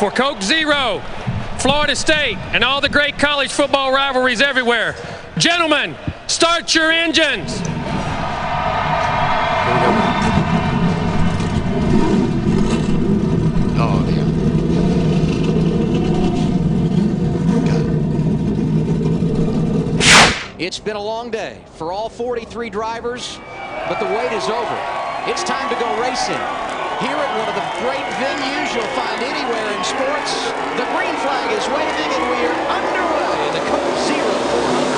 for Coke Zero, Florida State, and all the great college football rivalries everywhere. Gentlemen, start your engines. Oh, yeah. It's been a long day for all 43 drivers, but the wait is over. It's time to go racing. Here at one of the great venues you'll find anywhere in sports, the green flag is waving and we are underway in the Coke Zero 400.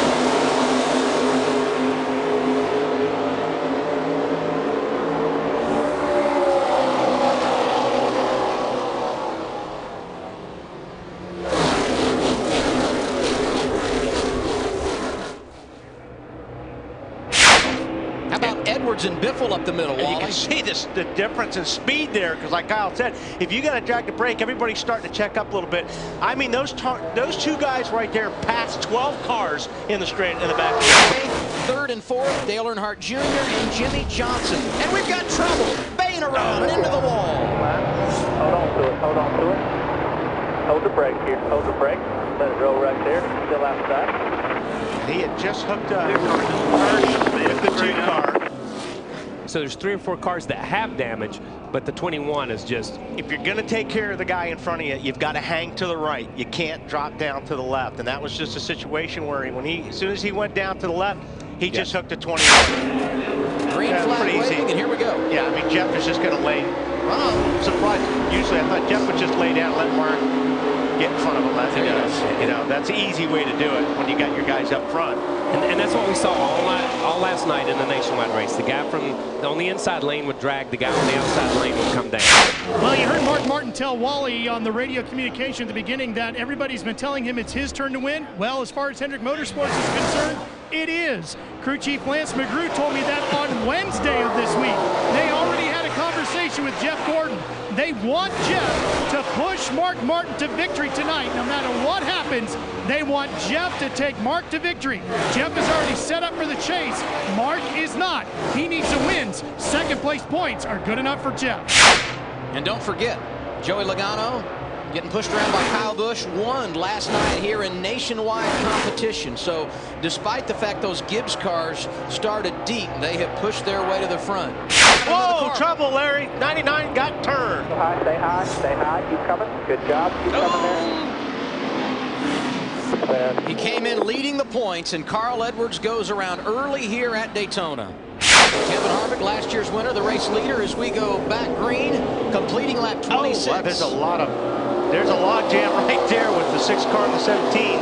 How about Edwards and Biffle up the middle, Wally? You can see the difference in speed there, because like Kyle said, if you got to drag the brake, everybody's starting to check up a little bit. I mean, those two guys right there passed 12 cars in the straight in the back. Third and fourth, Dale Earnhardt Jr. and Jimmy Johnson. And we've got trouble. Baying around and into the wall. Hold on to it. Hold on to it. Hold the brake here. Hold the brake. Let it roll right there. Still outside. He had just hooked up with the 2 car. So there's 3 or 4 cars that have damage, but the 21 is just... If you're going to take care of the guy in front of you, you've got to hang to the right. You can't drop down to the left. And that was just a situation where as soon as he went down to the left, he just hooked a 21. Green flag waving, and here we go. Yeah, I mean, Jeff is just going to lay. I'm surprised. Usually I thought Jeff would just lay down and let Mark get in front of him as he does. You know, that's an easy way to do it when you got your guys up front. And that's what we saw all last night in the nationwide race. The guy on the inside lane would drag, the guy on the outside lane would come down. Well, you heard Mark Martin tell Wally on the radio communication at the beginning that everybody's been telling him it's his turn to win. Well, as far as Hendrick Motorsports is concerned, it is. Crew Chief Lance McGrew told me that on Wednesday of this week. They already had a conversation with Jeff Gordon. They want Jeff to push Mark Martin to victory tonight. No matter what happens, they want Jeff to take Mark to victory. Jeff is already set up for the chase. Mark is not. He needs the wins. Second place points are good enough for Jeff. And don't forget, Joey Logano getting pushed around by Kyle Busch, won last night here in nationwide competition. So despite the fact those Gibbs cars started deep, they have pushed their way to the front. Whoa, trouble, Larry. 99 got turned. Stay high, stay high. Keep coming. Good job. Keep coming there. He came in leading the points, and Carl Edwards goes around early here at Daytona. Kevin Harvick, last year's winner, the race leader, as we go back green, completing lap 26. Oh, there's a log jam right there with the 6 car and the 17.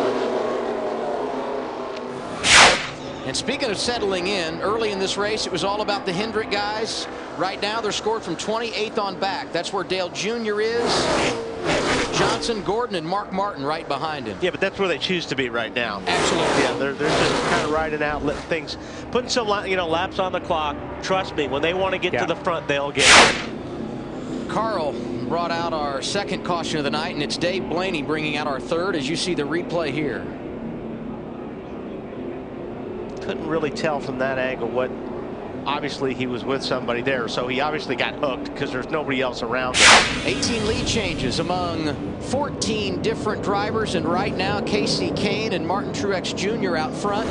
And speaking of settling in, early in this race, it was all about the Hendrick guys. Right now, they're scored from 28th on back. That's where Dale Jr. is. Johnson, Gordon, and Mark Martin right behind him. Yeah, but that's where they choose to be right now. Absolutely. Yeah, they're just kind of riding out, letting things, putting some laps on the clock. Trust me, when they want to get to the front, they'll get it. Carl brought out our second caution of the night, and it's Dave Blaney bringing out our third, as you see the replay here. Couldn't really tell from that angle what. Obviously, he was with somebody there, so he obviously got hooked because there's nobody else around him. 18 lead changes among 14 different drivers, and right now Casey Kane and Martin Truex Jr. out front.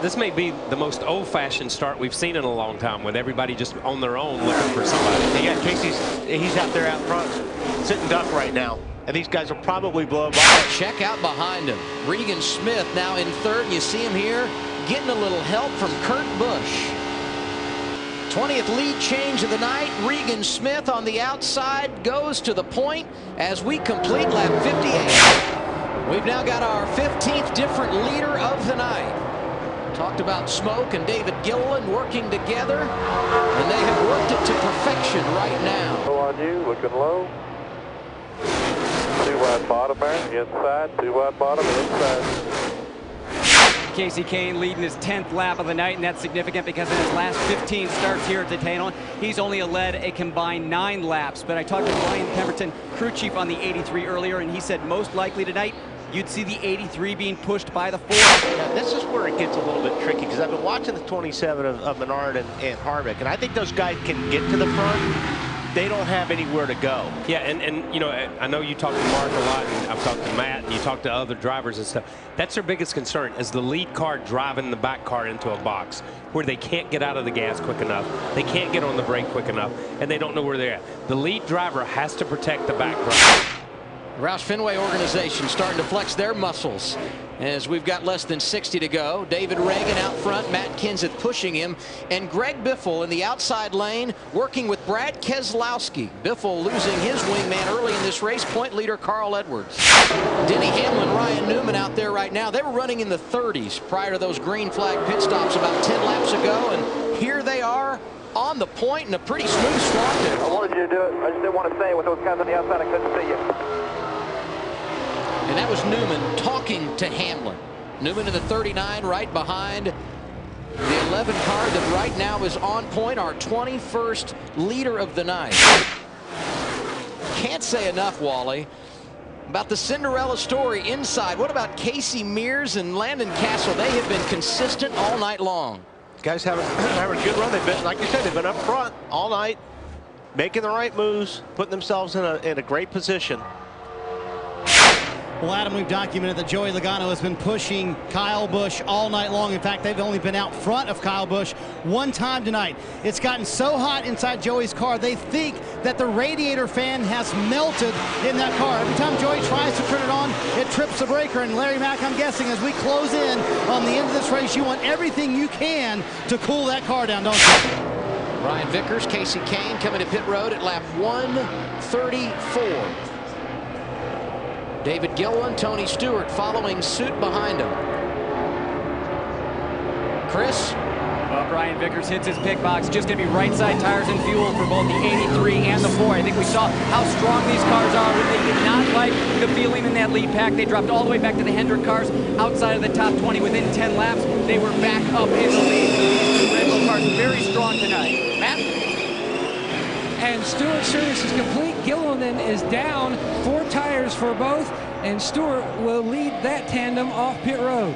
This may be the most old-fashioned start we've seen in a long time, with everybody just on their own looking for somebody. Yeah, he's out there out front, sitting duck right now. And these guys will probably blow by. Check out behind him. Regan Smith now in third. You see him here getting a little help from Kurt Busch. 20th lead change of the night. Regan Smith on the outside goes to the point as we complete lap 58. We've now got our 15th different leader of the night. Talked about Smoke and David Gilliland working together, and they have worked it to perfection right now. Low on you, looking low. 2 wide bottom there, inside. 2 wide bottom, inside. Casey Kane leading his 10th lap of the night, and that's significant because in his last 15 starts here at Daytona, he's only led a combined 9 laps. But I talked to Ryan Pemberton, crew chief on the 83 earlier, and he said most likely tonight you'd see the 83 being pushed by the 4. Yeah, this is where it gets a little bit tricky, because I've been watching the 27 of Menard and Harvick, and I think those guys can get to the front. they don't have anywhere to go. Yeah, and you know, I know you talk to Mark a lot, and I've talked to Matt, and you talk to other drivers and stuff. That's their biggest concern, is the lead car driving the back car into a box where they can't get out of the gas quick enough, they can't get on the brake quick enough, and they don't know where they're at. The lead driver has to protect the back driver. Roush Fenway organization starting to flex their muscles as we've got less than 60 to go. David Reagan out front, Matt Kenseth pushing him, and Greg Biffle in the outside lane working with Brad Keselowski. Biffle losing his wingman early in this race, point leader Carl Edwards. Denny Hamlin, Ryan Newman out there right now. They were running in the 30s prior to those green flag pit stops about 10 laps ago, and here they are on the point and a pretty smooth start there. I wanted you to do it. I just didn't want to say it with those guys on the outside. I couldn't see you. And that was Newman talking to Hamlin. Newman in the 39 right behind the 11 car that right now is on point, our 21st leader of the night. Can't say enough, Wally, about the Cinderella story inside. What about Casey Mears and Landon Castle? They have been consistent all night long. Guys having a good run. They've been, like you said, they've been up front all night, making the right moves, putting themselves in a great position. Well, Adam, we've documented that Joey Logano has been pushing Kyle Busch all night long. In fact, they've only been out front of Kyle Busch one time tonight. It's gotten so hot inside Joey's car, they think that the radiator fan has melted in that car. Every time Joey tries to turn it on, it trips the breaker. And Larry Mack, I'm guessing, as we close in on the end of this race, you want everything you can to cool that car down, don't you? Ryan Vickers, Casey Kane coming to pit road at lap 134. David Gilliland, Tony Stewart following suit behind him. Chris? Well, Ryan Vickers hits his pick box. Just going to be right side tires and fuel for both the 83 and the 4. I think we saw how strong these cars are. They did not like the feeling in that lead pack. They dropped all the way back to the Hendrick cars outside of the top 20 within 10 laps. They were back up in the lead. The Red Bull cars very strong tonight. Matt? And Stewart's service is complete. Gilliland is down, 4 tires for both, and Stewart will lead that tandem off pit road.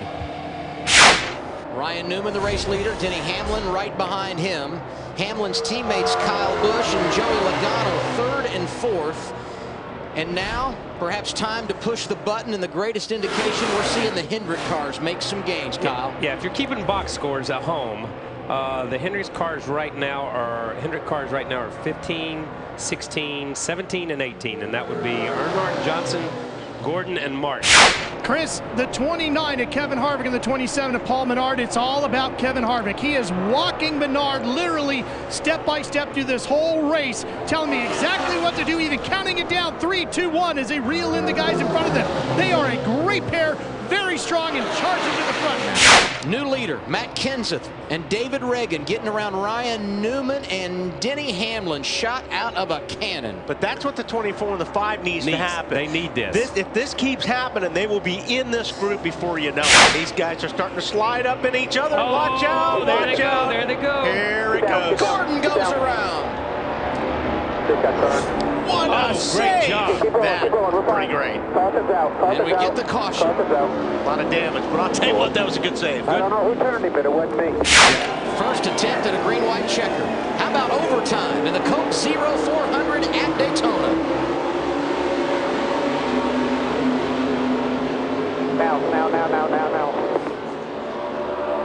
Ryan Newman, the race leader. Denny Hamlin right behind him. Hamlin's teammates Kyle Busch and Joey Logano 3rd and 4th. And now, perhaps time to push the button, and the greatest indication we're seeing the Hendrick cars make some gains, Kyle. Yeah, if you're keeping box scores at home, the Hendrick cars right now are 15, 16, 17, and 18, and that would be Earnhardt, Johnson, Gordon, and Martin. Chris, the 29 of Kevin Harvick and the 27 of Paul Menard, it's all about Kevin Harvick. He is walking Menard literally step by step through this whole race, telling me exactly what to do, even counting it down 3, 2, 1 as they reel in the guys in front of them. They are a great pair, very strong, and charging to the front now. New leader, Matt Kenseth and David Reagan getting around Ryan Newman and Denny Hamlin, shot out of a cannon. But that's what the 24 and the 5 needs to happen. They need this. If this keeps happening, they will be in this group before you know it. These guys are starting to slide up in each other. Oh, watch out. there they watch go, out. there they go. Here it goes. Gordon goes around. What a great save. job. That, pretty great. And we get the caution. A lot of damage, but I'll tell you what, that was a good save. I don't know who turned him, but it wasn't me. First attempt at a green-white checker. How about overtime in the Coke 0400 at Daytona? Now.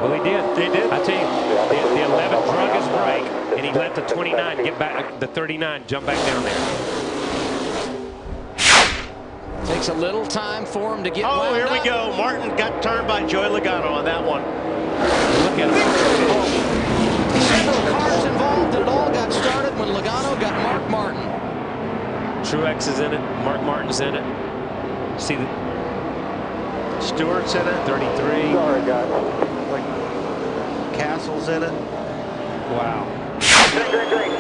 Well, he did. They did. I tell you, the 11 drug his brake, and he let the 29 get back, the 39 jump back down there. Takes a little time for him to get Oh, wound here we up. go. Martin got turned by Joey Logano on that one. Look at him. Several cars involved, and it all got started when Logano got Mark Martin. Truex is in it. Mark Martin's in it. See the Stewart's in it. 33. Sorry, guys. Castle's in it. Wow. Green.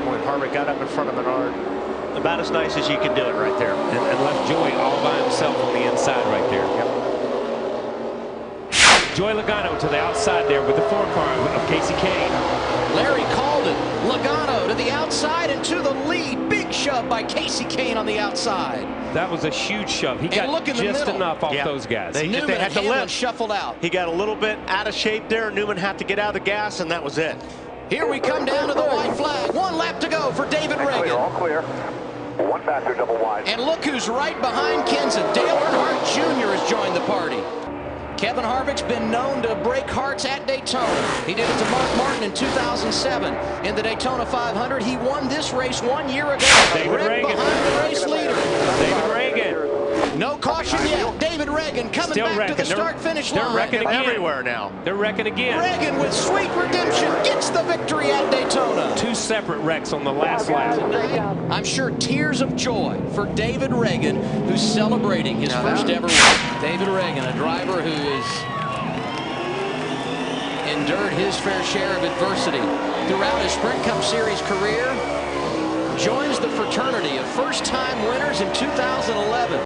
When Harvick got up in front of Menard, about as nice as you can do it right there. And left Joey all by himself on the inside right there. Yep. Joey Logano to the outside there with the 4 car of Casey Kane. Larry called it. Logano to the outside and to the lead. Big shove by Casey Kane on the outside. That was a huge shove. He got just enough off those guys. They had to lift. Shuffled out. He got a little bit out of shape there. Newman had to get out of the gas, and that was it. Here we come down to the white flag. 1 lap to go for David Reagan. All clear. 1 faster, double wide. And look who's right behind Kenson. Dale Earnhardt Jr. has joined the party. Kevin Harvick's been known to break hearts at Daytona. He did it to Mark Martin in 2007. In the Daytona 500, he won this race 1 year ago. David Reagan behind the race leader. David Reagan. No caution yet. David Reagan coming Still back to the start-finish line. They're wrecking again. Everywhere now. They're wrecking again. Reagan with sweet redemption gets the victory at Daytona. 2 separate wrecks on the last lap. I'm sure tears of joy for David Reagan, who's celebrating his first ever win. David Reagan, a driver who has endured his fair share of adversity throughout his Sprint Cup Series career, joins the fraternity of first-time winners in 2011.